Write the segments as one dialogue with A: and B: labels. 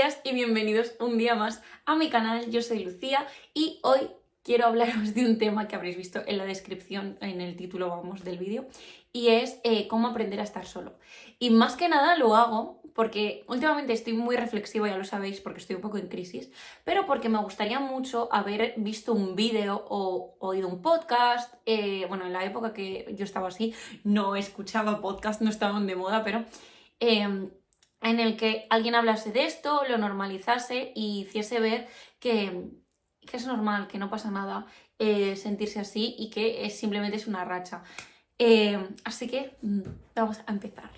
A: días y bienvenidos un día más a mi canal. Yo soy Lucía y hoy quiero hablaros de un tema que habréis visto en la descripción, en el título, vamos, del vídeo, y es cómo aprender a estar solo. Y más que nada lo hago porque últimamente estoy muy reflexiva, ya lo sabéis, porque estoy un poco en crisis, pero porque me gustaría mucho haber visto un vídeo o oído un podcast. Bueno, en la época que yo estaba así, no escuchaba podcast, no estaban de moda, pero en el que alguien hablase de esto, lo normalizase y hiciese ver que es normal, que no pasa nada sentirse así y que simplemente es una racha. Así que vamos a empezar.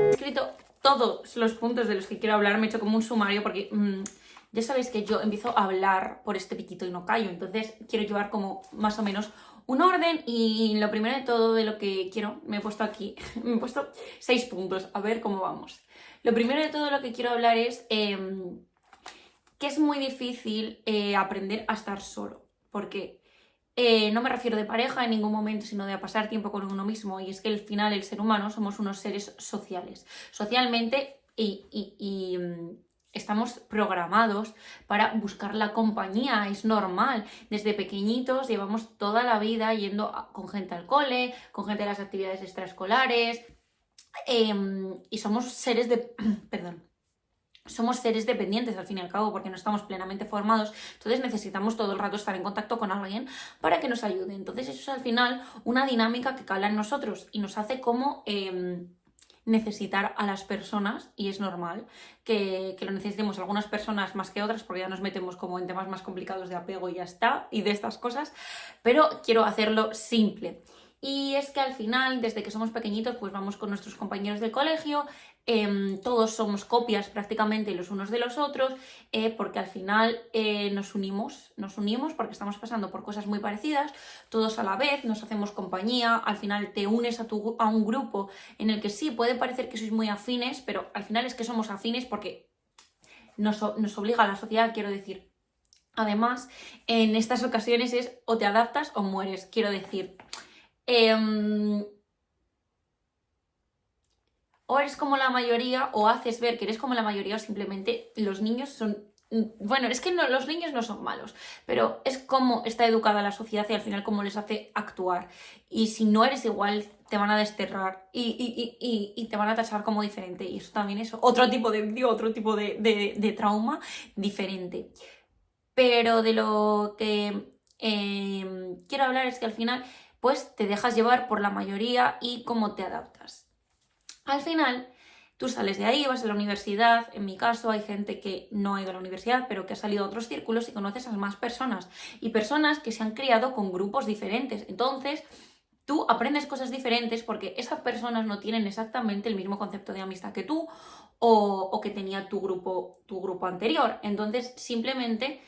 A: He escrito todos los puntos de los que quiero hablar, me he hecho como un sumario porque ya sabéis que yo empiezo a hablar por este piquito y no callo, entonces quiero llevar como más o menos un orden. Y lo primero de todo de lo que quiero, me he puesto aquí, me he puesto 6 puntos, a ver cómo vamos. Lo primero de todo lo que quiero hablar es que es muy difícil aprender a estar solo, porque no me refiero de pareja en ningún momento, sino de a pasar tiempo con uno mismo. Y es que al final el ser humano somos unos seres sociales, socialmente, y estamos programados para buscar la compañía, es normal. Desde pequeñitos llevamos toda la vida yendo con gente al cole, con gente a las actividades extraescolares, y somos seres de... perdón. Somos seres dependientes al fin y al cabo porque no estamos plenamente formados, entonces necesitamos todo el rato estar en contacto con alguien para que nos ayude. Entonces eso es al final una dinámica que cala en nosotros y nos hace como necesitar a las personas, y es normal que lo necesitemos algunas personas más que otras porque ya nos metemos como en temas más complicados de apego y ya está, y de estas cosas, pero quiero hacerlo simple. Y es que al final, desde que somos pequeñitos, pues vamos con nuestros compañeros del colegio, todos somos copias prácticamente los unos de los otros, porque al final nos unimos porque estamos pasando por cosas muy parecidas, todos a la vez, nos hacemos compañía, al final te unes a un grupo en el que sí, puede parecer que sois muy afines, pero al final es que somos afines porque nos obliga a la sociedad, quiero decir. Además, en estas ocasiones es o te adaptas o mueres, quiero decir. O eres como la mayoría, o haces ver que eres como la mayoría, o simplemente los niños son... Bueno, es que no, los niños no son malos, pero es como está educada la sociedad y al final cómo les hace actuar. Y si no eres igual, te van a desterrar y te van a tachar como diferente. Y eso también es otro tipo de trauma diferente. Pero de lo que quiero hablar es que al final pues te dejas llevar por la mayoría y cómo te adaptas. Al final, tú sales de ahí, vas a la universidad. En mi caso hay gente que no ha ido a la universidad, pero que ha salido a otros círculos y conoces a más personas. Y personas que se han criado con grupos diferentes. Entonces, tú aprendes cosas diferentes porque esas personas no tienen exactamente el mismo concepto de amistad que tú o que tenía tu grupo anterior. Entonces, simplemente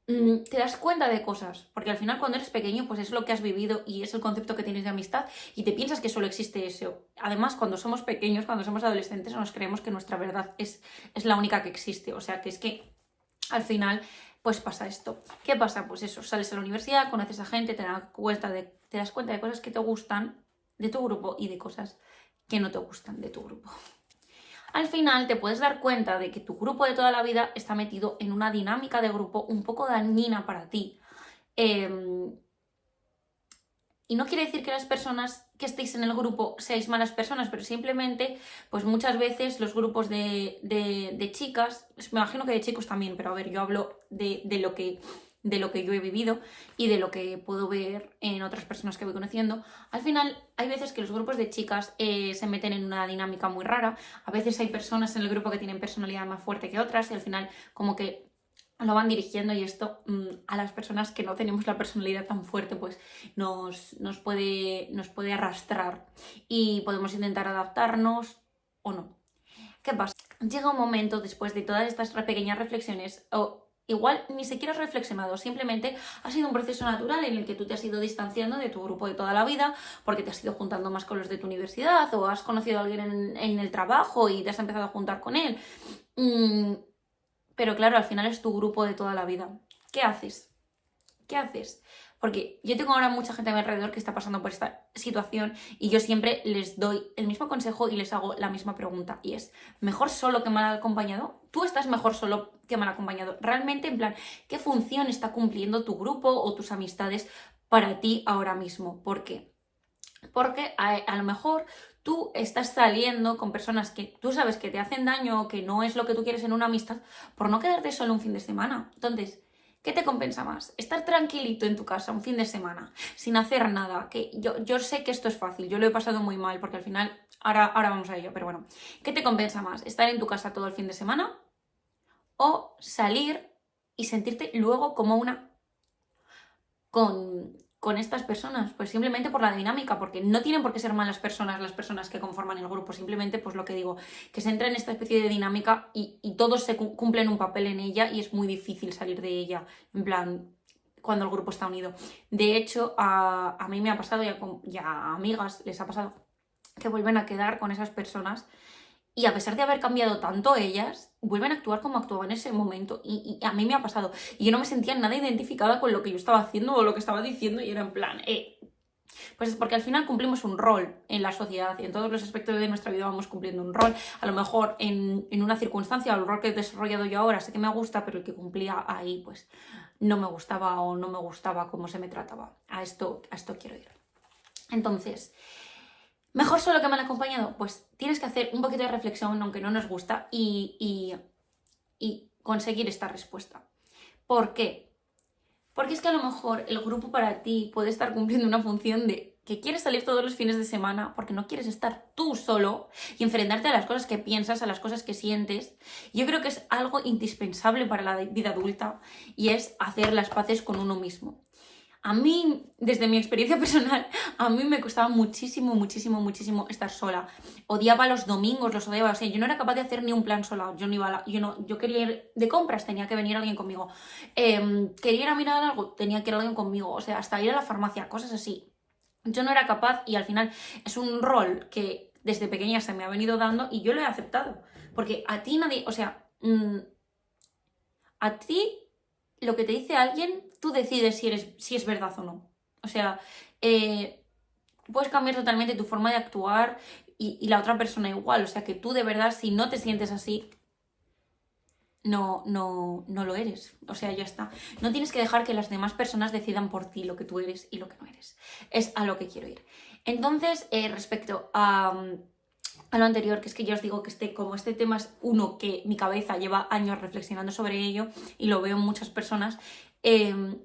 A: te das cuenta de cosas, porque al final cuando eres pequeño pues es lo que has vivido y es el concepto que tienes de amistad y te piensas que solo existe eso. Además, cuando somos pequeños, cuando somos adolescentes, nos creemos que nuestra verdad es la única que existe, o sea que es que al final pues pasa esto. ¿Qué pasa? Pues eso, sales a la universidad, conoces a gente, te das cuenta de cosas que te gustan de tu grupo y de cosas que no te gustan de tu grupo. Al final te puedes dar cuenta de que tu grupo de toda la vida está metido en una dinámica de grupo un poco dañina para ti. Y no quiere decir que las personas que estéis en el grupo seáis malas personas, pero simplemente, pues muchas veces los grupos de chicas, me imagino que de chicos también, pero a ver, yo hablo de lo que yo he vivido y de lo que puedo ver en otras personas que voy conociendo. Al final hay veces que los grupos de chicas se meten en una dinámica muy rara. A veces hay personas en el grupo que tienen personalidad más fuerte que otras y al final como que lo van dirigiendo, y esto a las personas que no tenemos la personalidad tan fuerte pues nos puede arrastrar y podemos intentar adaptarnos o no. ¿Qué pasa? Llega un momento después de todas estas pequeñas reflexiones, o igual ni siquiera has reflexionado, simplemente ha sido un proceso natural en el que tú te has ido distanciando de tu grupo de toda la vida porque te has ido juntando más con los de tu universidad o has conocido a alguien en el trabajo y te has empezado a juntar con él. Pero claro, al final es tu grupo de toda la vida. ¿Qué haces? ¿Qué haces? Porque yo tengo ahora mucha gente a mi alrededor que está pasando por esta situación y yo siempre les doy el mismo consejo y les hago la misma pregunta y es, ¿mejor solo que mal acompañado? ¿Tú estás mejor solo que mal acompañado? Realmente, en plan, ¿qué función está cumpliendo tu grupo o tus amistades para ti ahora mismo? ¿Por qué? Porque a lo mejor tú estás saliendo con personas que tú sabes que te hacen daño o que no es lo que tú quieres en una amistad por no quedarte solo un fin de semana. Entonces, ¿qué te compensa más? Estar tranquilito en tu casa un fin de semana, sin hacer nada. Que yo sé que esto es fácil, yo lo he pasado muy mal porque al final, ahora vamos a ello, pero bueno. ¿Qué te compensa más? ¿Estar en tu casa todo el fin de semana o salir y sentirte luego como una con estas personas? Pues simplemente por la dinámica, porque no tienen por qué ser malas personas las personas que conforman el grupo, simplemente pues lo que digo, que se entra en esta especie de dinámica y todos se cumplen un papel en ella y es muy difícil salir de ella, en plan, cuando el grupo está unido. De hecho, a mí me ha pasado y a amigas les ha pasado que vuelven a quedar con esas personas y a pesar de haber cambiado tanto ellas, vuelven a actuar como actuaban en ese momento. Y a mí me ha pasado. Y yo no me sentía nada identificada con lo que yo estaba haciendo o lo que estaba diciendo. Y era en plan, pues es porque al final cumplimos un rol en la sociedad y en todos los aspectos de nuestra vida vamos cumpliendo un rol. A lo mejor en una circunstancia, el rol que he desarrollado yo ahora sé que me gusta, pero el que cumplía ahí pues no me gustaba o no me gustaba cómo se me trataba. A esto quiero ir. Entonces, ¿mejor solo que mal acompañado? Pues tienes que hacer un poquito de reflexión, aunque no nos gusta, y conseguir esta respuesta. ¿Por qué? Porque es que a lo mejor el grupo para ti puede estar cumpliendo una función de que quieres salir todos los fines de semana porque no quieres estar tú solo y enfrentarte a las cosas que piensas, a las cosas que sientes. Yo creo que es algo indispensable para la vida adulta y es hacer las paces con uno mismo. A mí, desde mi experiencia personal, a mí me costaba muchísimo, muchísimo, muchísimo estar sola. Odiaba los domingos, los odiaba. O sea, yo no era capaz de hacer ni un plan sola. Yo no iba yo quería ir de compras, tenía que venir alguien conmigo. Quería ir a mirar algo, tenía que ir alguien conmigo. O sea, hasta ir a la farmacia, cosas así. Yo no era capaz y al final es un rol que desde pequeña se me ha venido dando y yo lo he aceptado. Porque a ti nadie, o sea, a ti lo que te dice alguien, tú decides si es verdad o no. O sea, puedes cambiar totalmente tu forma de actuar y la otra persona igual. O sea, que tú de verdad, si no te sientes así, no lo eres. O sea, ya está. No tienes que dejar que las demás personas decidan por ti lo que tú eres y lo que no eres. Es a lo que quiero ir. Entonces, respecto a lo anterior, que es que ya os digo que como este tema es uno que mi cabeza lleva años reflexionando sobre ello y lo veo en muchas personas,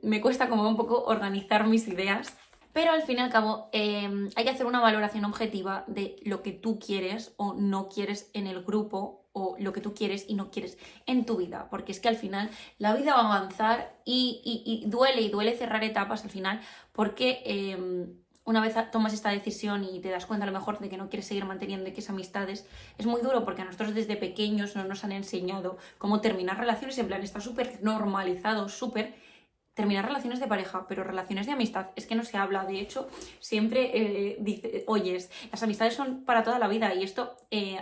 A: me cuesta como un poco organizar mis ideas, pero al fin y al cabo hay que hacer una valoración objetiva de lo que tú quieres o no quieres en el grupo o lo que tú quieres y no quieres en tu vida, porque es que al final la vida va a avanzar y duele cerrar etapas al final porque una vez tomas esta decisión y te das cuenta a lo mejor de que no quieres seguir manteniendo X amistades, es muy duro porque a nosotros desde pequeños no nos han enseñado cómo terminar relaciones, en plan está súper normalizado, terminar relaciones de pareja, pero relaciones de amistad es que no se habla. De hecho, siempre oyes, las amistades son para toda la vida y esto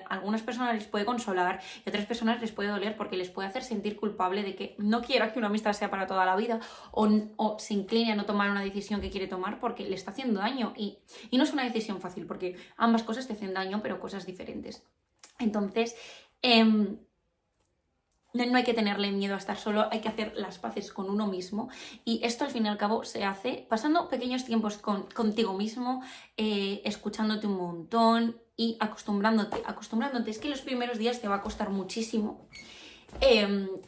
A: a algunas personas les puede consolar y a otras personas les puede doler porque les puede hacer sentir culpable de que no quiera que una amistad sea para toda la vida o se incline a no tomar una decisión que quiere tomar porque le está haciendo daño y no es una decisión fácil porque ambas cosas te hacen daño pero cosas diferentes. Entonces, no hay que tenerle miedo a estar solo, hay que hacer las paces con uno mismo y esto al fin y al cabo se hace pasando pequeños tiempos contigo mismo, escuchándote un montón y acostumbrándote. Es que los primeros días te va a costar muchísimo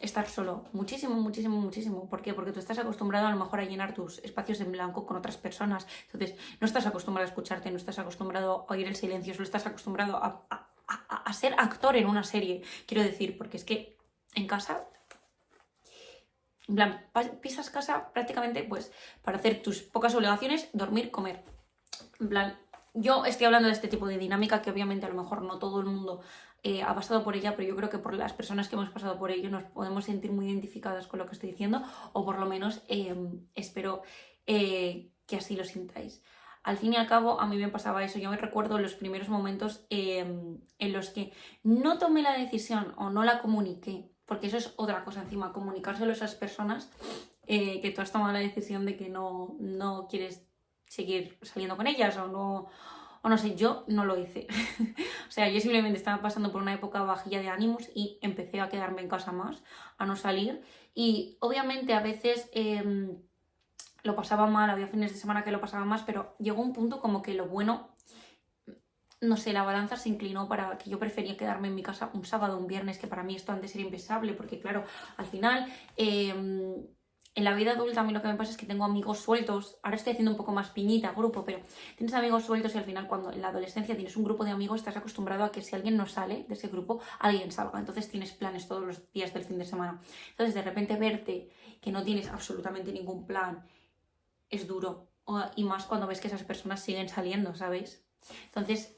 A: estar solo, muchísimo, muchísimo, muchísimo. ¿Por qué? Porque tú estás acostumbrado a lo mejor a llenar tus espacios en blanco con otras personas, entonces no estás acostumbrado a escucharte, no estás acostumbrado a oír el silencio, solo estás acostumbrado a ser actor en una serie, quiero decir, porque es que en casa, en plan, pisas casa prácticamente pues para hacer tus pocas obligaciones, dormir, comer. En plan, yo estoy hablando de este tipo de dinámica que obviamente a lo mejor no todo el mundo ha pasado por ella, pero yo creo que por las personas que hemos pasado por ello nos podemos sentir muy identificadas con lo que estoy diciendo o por lo menos espero que así lo sintáis. Al fin y al cabo, a mí me pasaba eso. Yo me recuerdo los primeros momentos en los que no tomé la decisión o no la comuniqué, porque eso es otra cosa encima, comunicárselo a esas personas que tú has tomado la decisión de que no quieres seguir saliendo con ellas o no sé, yo no lo hice. O sea, yo simplemente estaba pasando por una época bajilla de ánimos y empecé a quedarme en casa más, a no salir. Y obviamente a veces lo pasaba mal, había fines de semana que lo pasaba más, pero llegó un punto como que lo bueno, no sé, la balanza se inclinó para que yo prefería quedarme en mi casa un sábado, un viernes, que para mí esto antes era impensable, porque claro, al final, en la vida adulta a mí lo que me pasa es que tengo amigos sueltos, ahora estoy haciendo un poco más piñita, grupo, pero tienes amigos sueltos y al final cuando en la adolescencia tienes un grupo de amigos estás acostumbrado a que si alguien no sale de ese grupo, alguien salga, entonces tienes planes todos los días del fin de semana. Entonces de repente verte que no tienes absolutamente ningún plan es duro, y más cuando ves que esas personas siguen saliendo, ¿sabes? Entonces,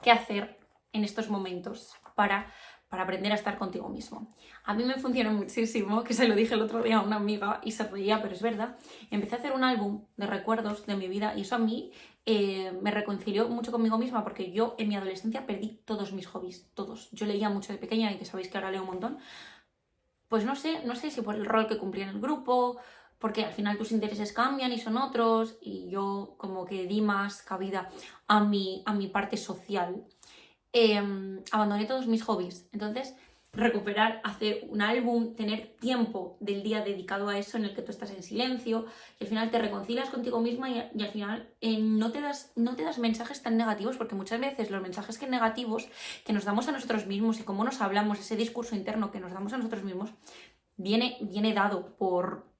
A: ¿qué hacer en estos momentos para aprender a estar contigo mismo? A mí me funcionó muchísimo, que se lo dije el otro día a una amiga y se reía, pero es verdad. Empecé a hacer un álbum de recuerdos de mi vida y eso a mí me reconcilió mucho conmigo misma porque yo en mi adolescencia perdí todos mis hobbies, todos. Yo leía mucho de pequeña y que sabéis que ahora leo un montón. Pues no sé si por el rol que cumplí en el grupo, porque al final tus intereses cambian y son otros, y yo como que di más cabida a mi parte social. Abandoné todos mis hobbies. Entonces, recuperar, hacer un álbum, tener tiempo del día dedicado a eso en el que tú estás en silencio y al final te reconcilias contigo misma y al final no te das mensajes tan negativos porque muchas veces los mensajes que negativos que nos damos a nosotros mismos y cómo nos hablamos, ese discurso interno que nos damos a nosotros mismos, viene dado por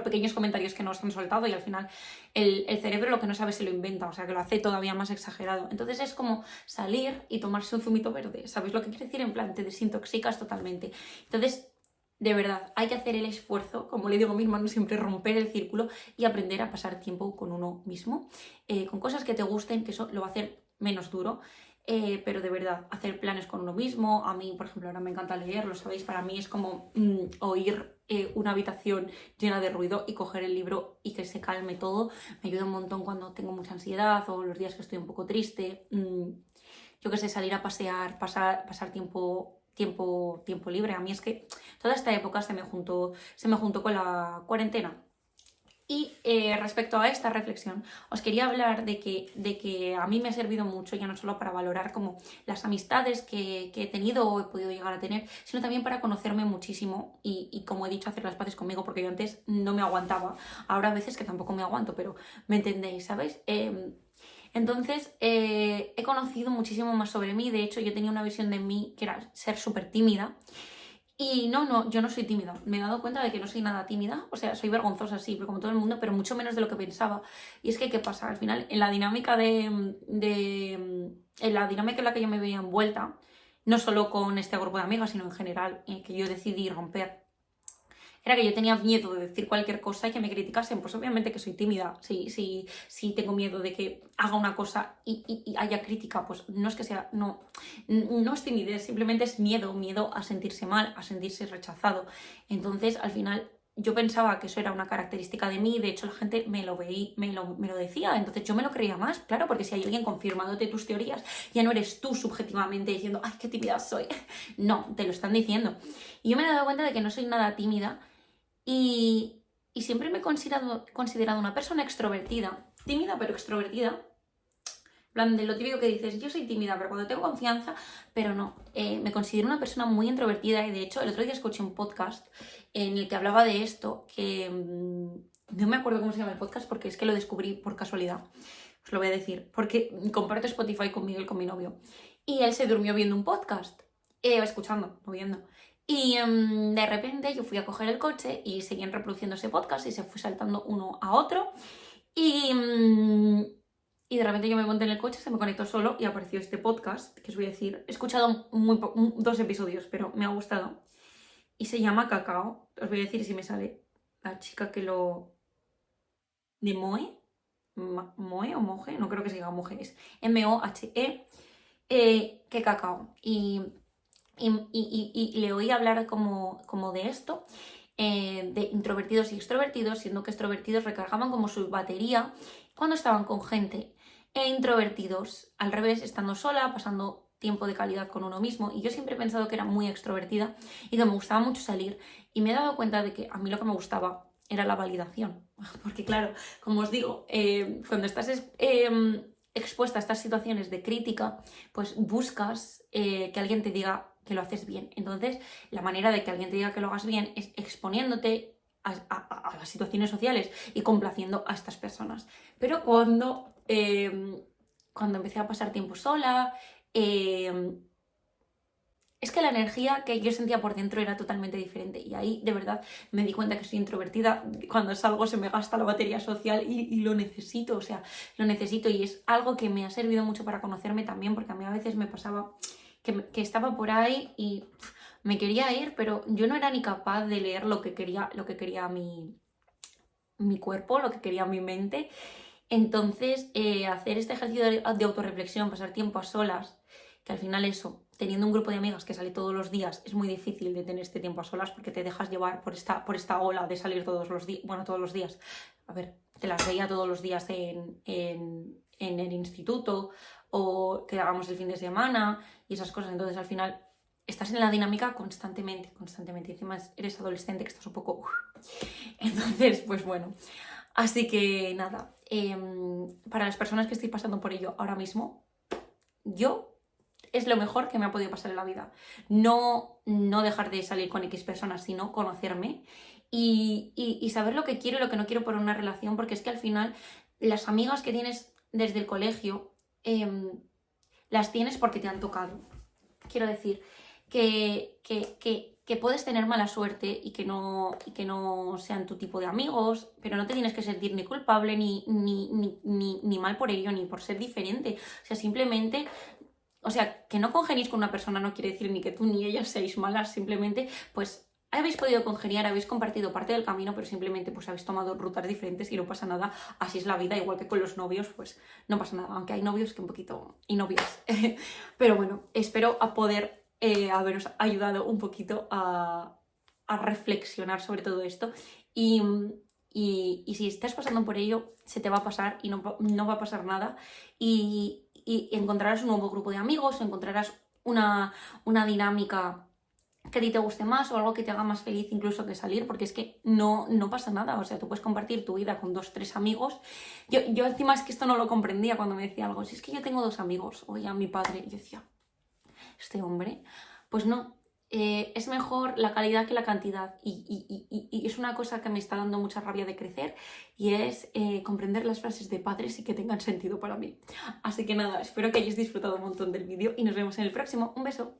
A: pequeños comentarios que nos han soltado y al final el cerebro lo que no sabe se lo inventa, o sea que lo hace todavía más exagerado. Entonces es como salir y tomarse un zumito verde, ¿sabéis lo que quiere decir? En plan, te desintoxicas totalmente. Entonces, de verdad, hay que hacer el esfuerzo, como le digo a mi hermano siempre, romper el círculo y aprender a pasar tiempo con uno mismo, con cosas que te gusten, que eso lo va a hacer menos duro. Pero de verdad, hacer planes con uno mismo. A mí, por ejemplo, ahora me encanta leer, lo sabéis, para mí es como oír una habitación llena de ruido y coger el libro y que se calme todo. Me ayuda un montón cuando tengo mucha ansiedad o los días que estoy un poco triste. Yo qué sé, salir a pasear, pasar tiempo libre. A mí es que toda esta época se me juntó con la cuarentena. Y respecto a esta reflexión, os quería hablar de que a mí me ha servido mucho, ya no solo para valorar como las amistades que he tenido o he podido llegar a tener, sino también para conocerme muchísimo y como he dicho, hacer las paces conmigo, porque yo antes no me aguantaba, ahora a veces que tampoco me aguanto, pero me entendéis, ¿sabéis? Entonces, he conocido muchísimo más sobre mí, de hecho yo tenía una visión de mí que era ser súper tímida. Y no, yo no soy tímida. Me he dado cuenta de que no soy nada tímida. O sea, soy vergonzosa, sí, como todo el mundo, pero mucho menos de lo que pensaba. Y es que, ¿qué pasa? Al final, en la dinámica en la dinámica en la que yo me veía envuelta, no solo con este grupo de amigas, sino en general, que yo decidí romper, era que yo tenía miedo de decir cualquier cosa y que me criticasen. Pues obviamente que soy tímida. Si tengo miedo de que haga una cosa y haya crítica, pues no es que sea, no es timidez, simplemente es miedo a sentirse mal, a sentirse rechazado. Entonces, al final, yo pensaba que eso era una característica de mí, de hecho la gente me lo decía, entonces yo me lo creía más, claro, porque si hay alguien confirmándote tus teorías, ya no eres tú subjetivamente diciendo, ay, qué tímida soy. No, te lo están diciendo. Y yo me he dado cuenta de que no soy nada tímida y siempre me he considerado una persona extrovertida, tímida pero extrovertida. En plan, de lo típico que dices, yo soy tímida, pero cuando tengo confianza, pero no, me considero una persona muy introvertida y de hecho el otro día escuché un podcast en el que hablaba de esto, que no me acuerdo cómo se llama el podcast porque es que lo descubrí por casualidad, os lo voy a decir, porque comparto Spotify con Miguel, con mi novio, y él se durmió viendo un podcast, escuchando, no viendo. Y de repente yo fui a coger el coche y seguían reproduciendo ese podcast y se fue saltando uno a otro. Y de repente yo me monté en el coche, se me conectó solo y apareció este podcast, que os voy a decir. He escuchado 2 episodios, pero me ha gustado. Y se llama Cacao. Os voy a decir si me sale la chica que lo... ¿De Moe? ¿Moe o Moje? No creo que se diga Moje, es M-O-H-E. Que Cacao. Y le oí hablar como de esto, de introvertidos y extrovertidos, siendo que extrovertidos recargaban como su batería cuando estaban con gente, e introvertidos al revés, estando sola, pasando tiempo de calidad con uno mismo, y yo siempre he pensado que era muy extrovertida y que me gustaba mucho salir, y me he dado cuenta de que a mí lo que me gustaba era la validación, porque claro, como os digo, cuando estás expuesta a estas situaciones de crítica, pues buscas que alguien te diga que lo haces bien. Entonces, la manera de que alguien te diga que lo hagas bien es exponiéndote a las situaciones sociales y complaciendo a estas personas. Pero cuando empecé a pasar tiempo sola, es que la energía que yo sentía por dentro era totalmente diferente, y ahí de verdad me di cuenta que soy introvertida. Cuando salgo se me gasta la batería social y lo necesito, o sea, lo necesito, y es algo que me ha servido mucho para conocerme también, porque a mí a veces me pasaba que estaba por ahí y me quería ir, pero yo no era ni capaz de leer lo que quería mi cuerpo, lo que quería mi mente. Entonces, hacer este ejercicio de autorreflexión, pasar tiempo a solas, que al final eso, teniendo un grupo de amigas que sale todos los días, es muy difícil de tener este tiempo a solas, porque te dejas llevar por esta ola de salir todos los días, bueno, todos los días, a ver, te las veía todos los días en el instituto, o que hagamos el fin de semana y esas cosas. Entonces al final estás en la dinámica constantemente, y encima eres adolescente, que estás un poco... Entonces, pues bueno, así que nada, para las personas que estéis pasando por ello ahora mismo, es lo mejor que me ha podido pasar en la vida. No dejar de salir con X personas, sino conocerme y saber lo que quiero y lo que no quiero por una relación, porque es que al final las amigas que tienes desde el colegio las tienes porque te han tocado. Quiero decir que puedes tener mala suerte y que no sean tu tipo de amigos, pero no te tienes que sentir ni culpable ni mal por ello, ni por ser diferente. O sea, simplemente... O sea, que no congeniéis con una persona no quiere decir ni que tú ni ella seáis malas, simplemente pues habéis podido congeniar, habéis compartido parte del camino, pero simplemente pues habéis tomado rutas diferentes y no pasa nada. Así es la vida, igual que con los novios, pues no pasa nada, aunque hay novios que un poquito... y novias. Pero bueno, espero a poder haberos ayudado un poquito a reflexionar sobre todo esto, y si estás pasando por ello, se te va a pasar y no va a pasar nada, y encontrarás un nuevo grupo de amigos, o encontrarás una dinámica que a ti te guste más, o algo que te haga más feliz incluso que salir, porque es que no pasa nada. O sea, tú puedes compartir tu vida con 2, 3 amigos. Yo encima es que esto no lo comprendía cuando me decía algo, si es que yo tengo 2 amigos, oye, a mi padre, y yo decía, este hombre, pues no. Es mejor la calidad que la cantidad, y es una cosa que me está dando mucha rabia de crecer, y es comprender las frases de padres y que tengan sentido para mí. Así que nada, espero que hayáis disfrutado un montón del vídeo y nos vemos en el próximo. Un beso.